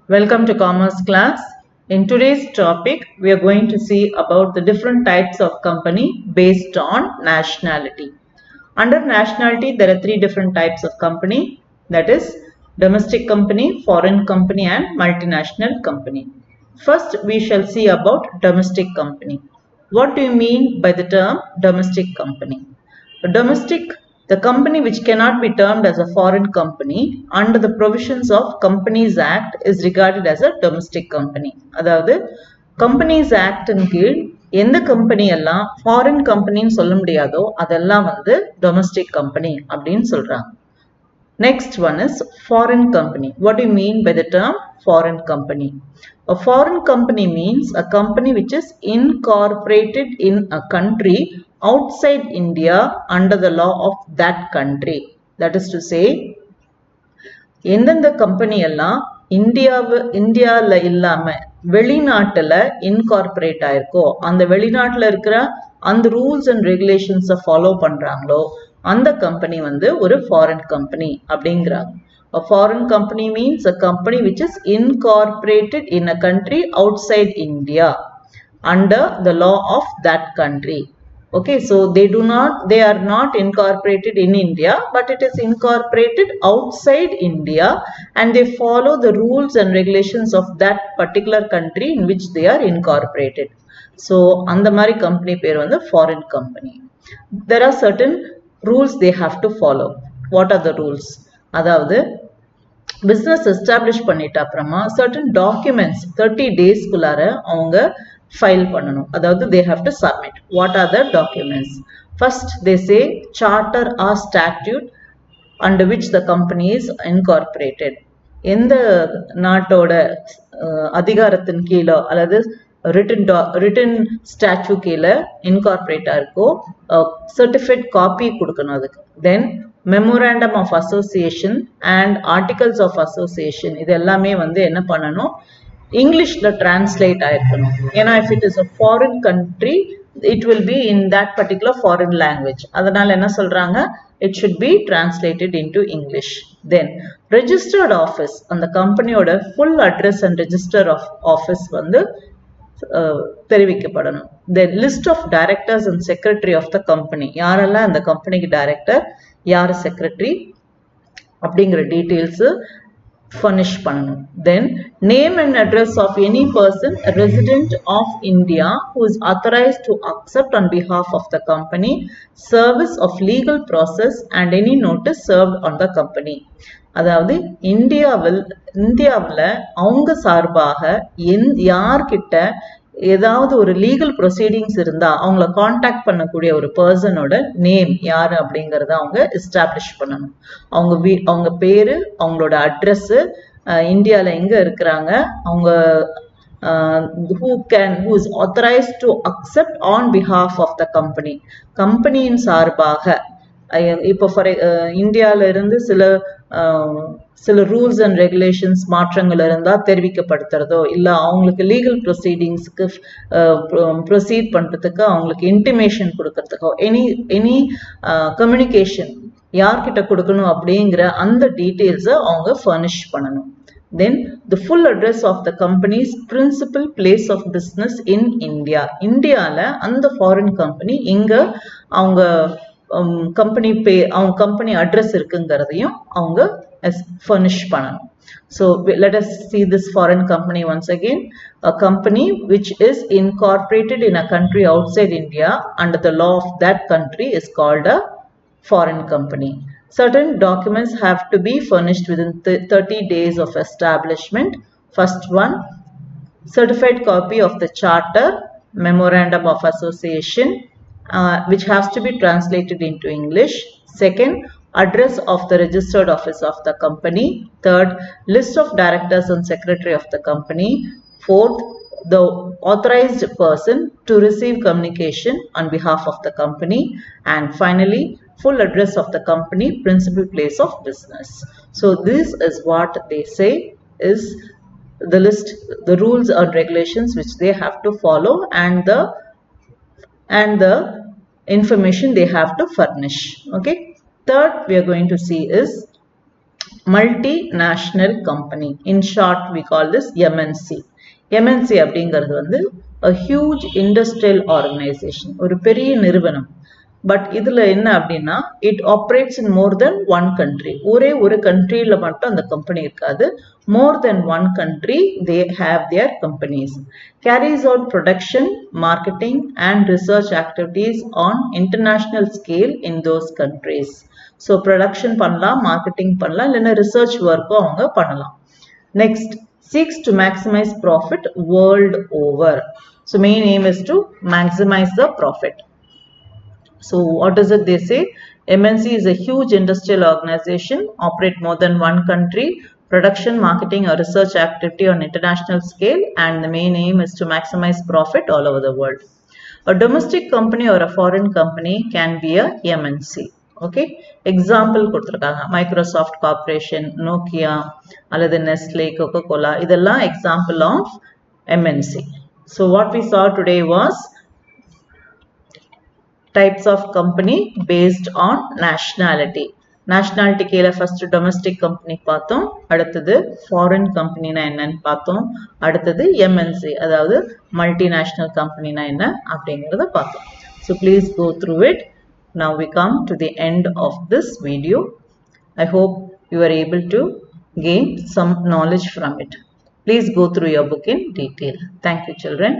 Welcome to Commerce class. In today's topic, we are going to see about the different types of company based on nationality. Under nationality, there are three different types of company, that is domestic company, foreign company and multinational company. First, we shall see about domestic company. What do you mean by the term domestic company? A domestic, the company which cannot be termed as a foreign company under the provisions of Companies Act is regarded as a domestic company. அதாவது Companies Act இன் கீழ் எந்த company எல்லாம் foreign கம்பெனின்னு சொல்ல முடியாதோ அதெல்லாம் வந்து domestic company அப்படின்னு சொல்றாங்க. Next one is foreign company. What do you mean by the term foreign company? A foreign company means a company which is incorporated in a country outside India under the law of that country. That is to say, எந்தெந்த company எல்லாம் இந்தியாவில் இல்லாம வெளிநாட்டுல incorporate ஆயிருக்கோ அந்த வெளிநாட்டுல இருக்கிற அந்த rules and ரெகுலேஷன்ஸை follow பண்றாங்களோ அந்த கம்பெனி வந்து ஒரு ஃபாரின் கம்பெனி அப்படிங்கிறாங்க. A foreign company means a company which is incorporated in a country outside India under the law of that country. Okay, so they are not incorporated in India, but it is incorporated outside India and they follow the rules and regulations of that particular country in which they are incorporated. So, அந்த மாதிரி company பேர் வந்து foreign company. There are certain rules they have to follow. What are the rules? அதாவது business establish பண்ணிட்ட அப்புறமா certain documents 30 days குள்ளார அவங்க file பண்ணணும். அதாவது they have to submit. What are the documents? First they say charter or statute under which the company is incorporated. எந்த நாட்டோட அதிகாரத்தின் கீழே அல்லது written statute கீழே incorporate இருக்கோ certified copy கொடுக்கணும் அதுக்கு. Then memorandum of association and articles of association இது எல்லாமே வந்து என்ன பண்ணணும், இங்கிலீஷ்ல டிரான்ஸ்லேட் ஆயிருக்கணும். ஏன்னா if it is a foreign country it will be in that particular foreign language. அதனால என்ன சொல்றாங்க, it should be translated into English. Then registered office, அந்த கம்பெனியோட full address and register of office வந்து தெரிவிக்கப்படணும். Then list of directors and secretary of the company, யாரெல்லாம் அந்த கம்பெனிக்கு director யார் செக்ரட்டரி அப்படிங்கிற டீட்டெயில்ஸ் furnish பண்ணணும். Then name and address of any person resident of India who is authorized to accept on behalf of the company service of legal process and any notice served on the company. அதாவது இந்தியாவில் அவங்க சார்பாக யார்கிட்ட ஏதாவது ஒரு legal proceedings இருந்தா அவங்கள contact பண்ணக்கூடிய ஒரு பர்சனோட நேம் யாரு அப்படிங்கறத அவங்க எஸ்டாப்ளிஷ் பண்ணணும். அவங்க பேரு, அவங்களோட அட்ரஸ், இந்தியால எங்க இருக்கிறாங்க, அவங்க who is authorized to accept on behalf of the company, கம்பெனியின் சார்பாக. இப்போ ஃபார் இந்தியால இருந்து சில ரூல்ஸ் அண்ட் ரெகுலேஷன்ஸ் மாற்றங்கள் இருந்தால் தெரிவிக்கப்படுத்துறதோ இல்லை அவங்களுக்கு லீகல் ப்ரொசீடிங்ஸுக்கு ப்ரொசீட் பண்ணுறதுக்கு அவங்களுக்கு இன்டிமேஷன் கொடுக்கறதுக்கோ எனி கம்யூனிகேஷன் யார்கிட்ட கொடுக்கணும் அப்படிங்கிற அந்த டீட்டெயில்ஸை அவங்க ஃபர்னிஷ் பண்ணணும். Then the full address of the company's principal place of business in India. இந்தியால அந்த ஃபாரின் கம்பெனி எங்க அவங்க கம்பெனி அட்ரஸ் இருக்குங்கிறதையும் அவங்க furnish பண்ணணும். So let us see this foreign company once again. A company which is incorporated in a country outside India under the law of that country is called a foreign company. Certain documents have to be furnished within 30 days of establishment. First one, certified copy of the charter, memorandum of association, which has to be translated into English. Second, address of the registered office of the company. Third, list of directors and secretary of the company. Fourth, the authorized person to receive communication on behalf of the company. And finally, full address of the company, principal place of business. So this is what they say is the list, the rules and regulations which they have to follow and the information they have to furnish. Okay. Third we are going to see is multinational company. In short, we call this MNC. MNC அப்படிங்கிறது வந்து a huge industrial organization, ஒரு பெரிய நிறுவனம். But இதில் என்ன அப்படின்னா it operates in more than one country. ஒரே ஒரு கண்ட்ரியில் மட்டும் அந்த கம்பெனி இருக்காது. More than one country they have their companies. Carries out production, marketing and research activities on international scale in those countries. So production பண்ணலாம், marketing பண்ணலாம், இல்லைன்னா research work அவங்க பண்ணலாம். Next, seeks to maximize profit world over. So main aim is to maximize the profit. So what is it they say? MNC is a huge industrial organization, operate more than one country, production, marketing or research activity on international scale, and the main aim is to maximize profit all over the world. A domestic company or a foreign company can be a MNC. Okay, example கொடுத்திருக்காங்க Microsoft Corporation, Nokia அல்லது Nestle, Coca-Cola, இதெல்லாம் example of MNC. So what we saw today was types of company based on nationality. Nationality கீழே first domestic company பார்த்தோம், அடுத்தது foreign company na என்னன்னு பார்த்தோம், அடுத்தது MNC அதாவது multinational company na என்ன அப்படிங்கறத பார்த்தோம். So please go through it. Now we come to the end of this video. I hope you are able to gain some knowledge from it. Please go through your book in detail. Thank you, children.